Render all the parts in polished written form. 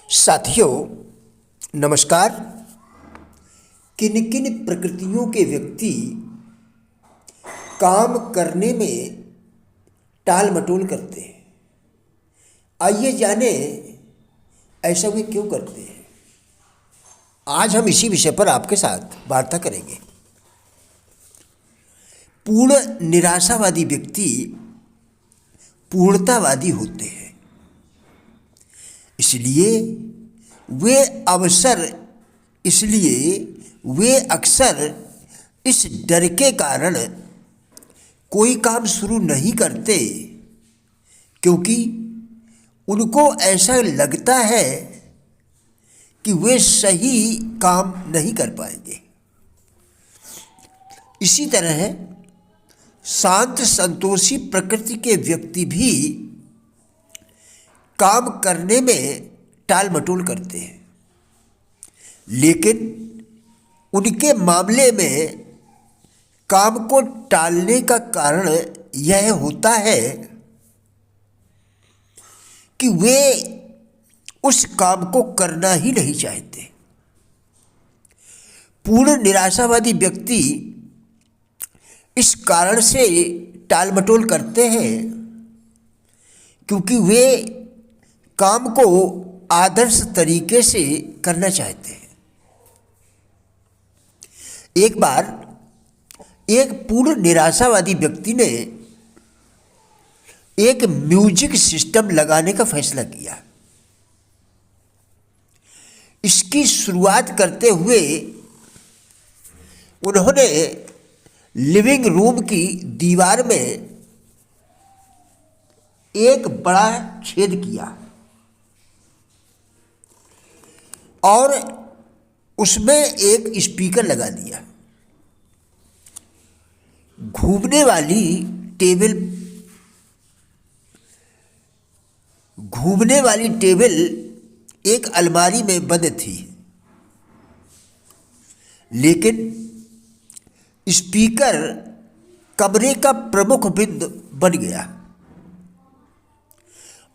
साथियों नमस्कार। किन किन प्रकृतियों के व्यक्ति काम करने में टाल मटोल करते हैं, आइए जाने ऐसा वे क्यों करते हैं। आज हम इसी विषय पर आपके साथ वार्ता करेंगे। पूर्ण निराशावादी व्यक्ति पूर्णतावादी होते हैं, इसलिए वे अक्सर इस डर के कारण कोई काम शुरू नहीं करते, क्योंकि उनको ऐसा लगता है कि वे सही काम नहीं कर पाएंगे। इसी तरह शांत संतोषी प्रकृति के व्यक्ति भी काम करने में टाल मटोल करते हैं, लेकिन उनके मामले में काम को टालने का कारण यह होता है कि वे उस काम को करना ही नहीं चाहते। पूर्ण निराशावादी व्यक्ति इस कारण से टाल मटोल करते हैं क्योंकि वे काम को आदर्श तरीके से करना चाहते हैं। एक बार एक पूर्ण निराशावादी व्यक्ति ने एक म्यूजिक सिस्टम लगाने का फैसला किया। इसकी शुरुआत करते हुए उन्होंने लिविंग रूम की दीवार में एक बड़ा छेद किया और उसमें एक स्पीकर लगा दिया। घूमने वाली टेबल एक अलमारी में बंद थी, लेकिन स्पीकर कमरे का प्रमुख बिंदु बन गया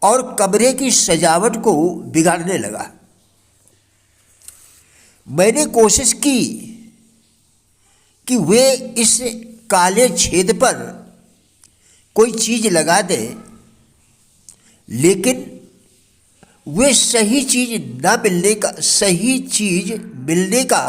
और कमरे की सजावट को बिगाड़ने लगा। मैंने कोशिश की कि वे इस काले छेद पर कोई चीज़ लगा दें, लेकिन वे सही चीज़ मिलने का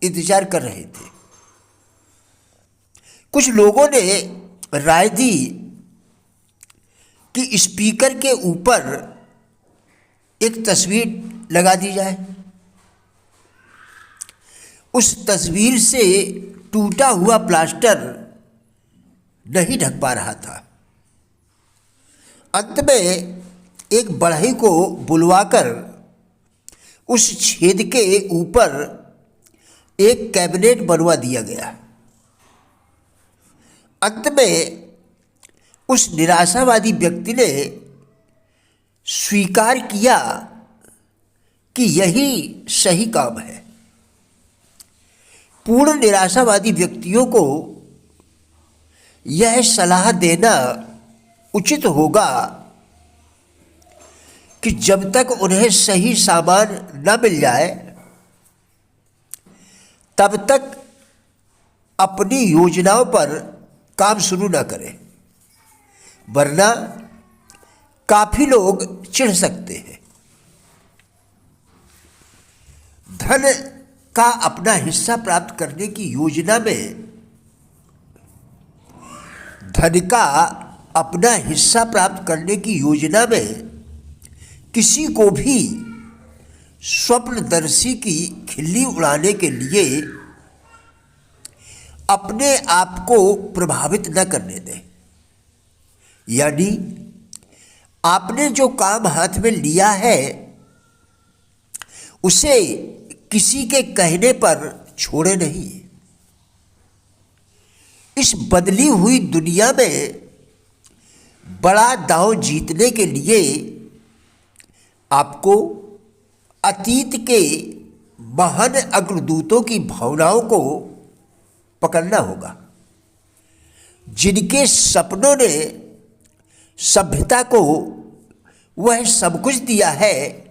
इंतजार कर रहे थे। कुछ लोगों ने राय दी कि स्पीकर के ऊपर एक तस्वीर लगा दी जाए। उस तस्वीर से टूटा हुआ प्लास्टर नहीं ढक पा रहा था। अंत में एक बढ़ई को बुलवाकर उस छेद के ऊपर एक कैबिनेट बनवा दिया गया। अंत में उस निराशावादी व्यक्ति ने स्वीकार किया कि यही सही काम है। पूर्ण निराशावादी व्यक्तियों को यह सलाह देना उचित होगा कि जब तक उन्हें सही सामान न मिल जाए तब तक अपनी योजनाओं पर काम शुरू न करें, वरना काफी लोग चिढ़ सकते हैं। धन का अपना हिस्सा प्राप्त करने की योजना में किसी को भी स्वप्नदर्शी की खिल्ली उड़ाने के लिए अपने आप को प्रभावित न करने दें। यानी आपने जो काम हाथ में लिया है उसे किसी के कहने पर छोड़े नहीं। इस बदली हुई दुनिया में बड़ा दांव जीतने के लिए आपको अतीत के महान अग्रदूतों की भावनाओं को पकड़ना होगा, जिनके सपनों ने सभ्यता को वह सब कुछ दिया है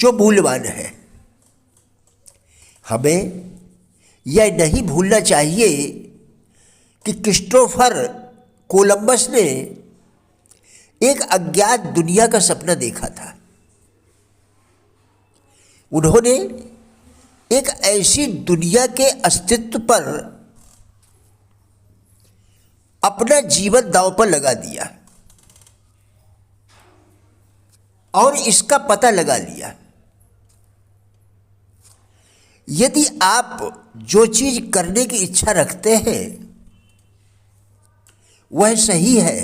जो मूल्यवान है। हमें यह नहीं भूलना चाहिए कि क्रिस्टोफर कोलंबस ने एक अज्ञात दुनिया का सपना देखा था। उन्होंने एक ऐसी दुनिया के अस्तित्व पर अपना जीवन दांव पर लगा दिया और इसका पता लगा लिया। यदि आप जो चीज करने की इच्छा रखते हैं वह सही है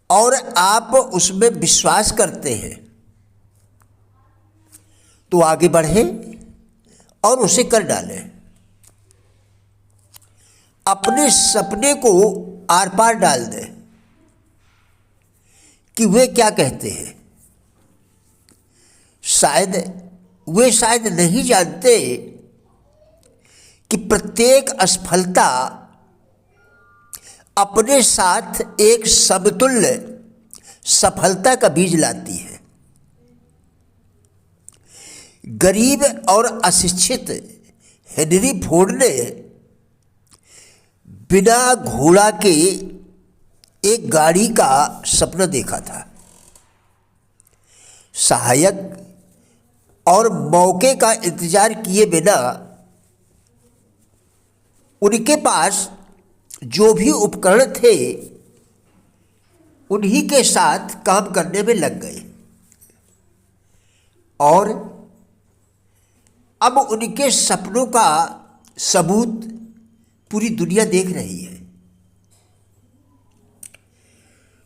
और आप उसमें विश्वास करते हैं तो आगे बढ़ें और उसे कर डालें। अपने सपने को आर पार डाल दें कि वे क्या कहते हैं। वे शायद नहीं जानते कि प्रत्येक असफलता अपने साथ एक समतुल्य सफलता का बीज लाती है। गरीब और अशिक्षित हेनरी फोर्ड ने बिना घोड़ा के एक गाड़ी का सपना देखा था। सहायक और मौके का इंतजार किए बिना उनके पास जो भी उपकरण थे उन्हीं के साथ काम करने में लग गए और अब उनके सपनों का सबूत पूरी दुनिया देख रही है।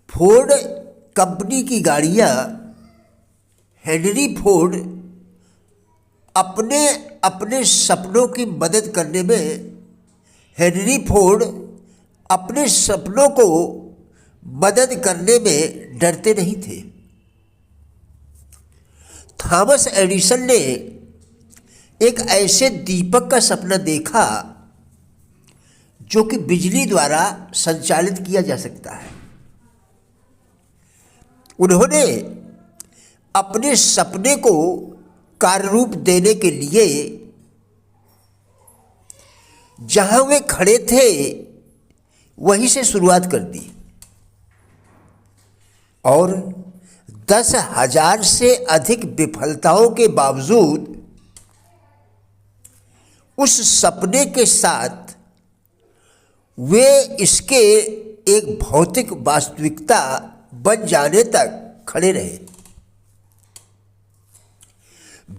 फोर्ड कंपनी की गाड़ियां हेनरी फोर्ड अपने अपने सपनों की मदद करने में हेनरी फोर्ड अपने सपनों को मदद करने में डरते नहीं थे। थॉमस एडिसन ने एक ऐसे दीपक का सपना देखा जो कि बिजली द्वारा संचालित किया जा सकता है। उन्होंने अपने सपने को कार्यरूप देने के लिए जहां वे खड़े थे वहीं से शुरुआत कर दी और 10,000 से अधिक विफलताओं के बावजूद उस सपने के साथ वे इसके एक भौतिक वास्तविकता बन जाने तक खड़े रहे।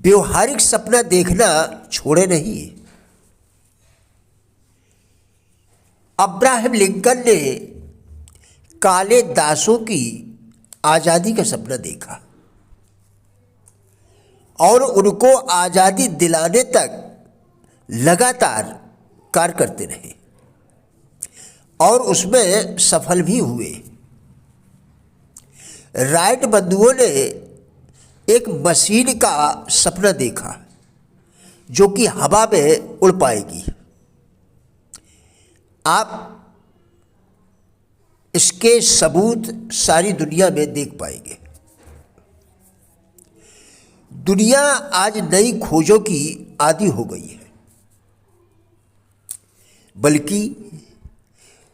व्यवहारिक सपना देखना छोड़े नहीं। अब्राहम लिंकन ने काले दासों की आज़ादी का सपना देखा और उनको आज़ादी दिलाने तक लगातार कार्य करते रहे और उसमें सफल भी हुए। राइट बंधुओं ने एक मशीन का सपना देखा जो कि हवा में उड़ पाएगी। आप इसके सबूत सारी दुनिया में देख पाएंगे। दुनिया आज नई खोजों की आदी हो गई है, बल्कि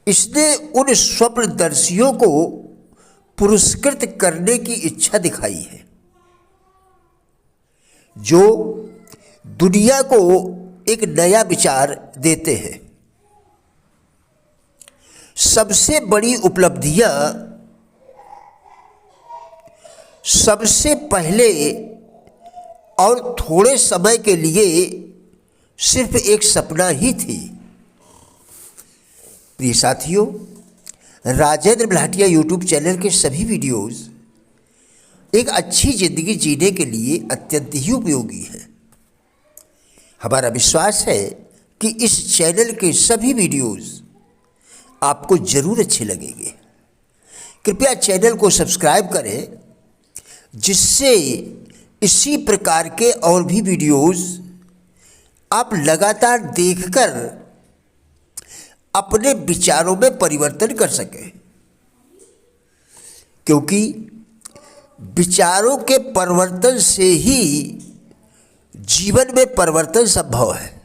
इसने उन स्वप्नदर्शियों को पुरस्कृत करने की इच्छा दिखाई है जो दुनिया को एक नया विचार देते हैं। सबसे बड़ी उपलब्धियां सबसे पहले और थोड़े समय के लिए सिर्फ एक सपना ही थी। प्रिय साथियों, राजेंद्र भाटिया यूट्यूब चैनल के सभी वीडियोस एक अच्छी ज़िंदगी जीने के लिए अत्यंत ही उपयोगी है। हमारा विश्वास है कि इस चैनल के सभी वीडियोस आपको ज़रूर अच्छे लगेंगे। कृपया चैनल को सब्सक्राइब करें जिससे इसी प्रकार के और भी वीडियोस आप लगातार देखकर अपने विचारों में परिवर्तन कर सकें, क्योंकि विचारों के परिवर्तन से ही जीवन में परिवर्तन संभव है।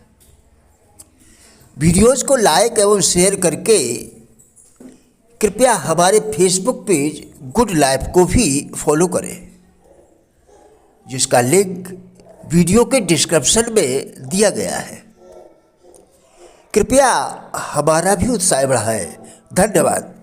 वीडियोज़ को लाइक एवं शेयर करके कृपया हमारे फेसबुक पेज गुड लाइफ को भी फॉलो करें, जिसका लिंक वीडियो के डिस्क्रिप्शन में दिया गया है। कृपया हमारा भी उत्साह बढ़ाएं। धन्यवाद।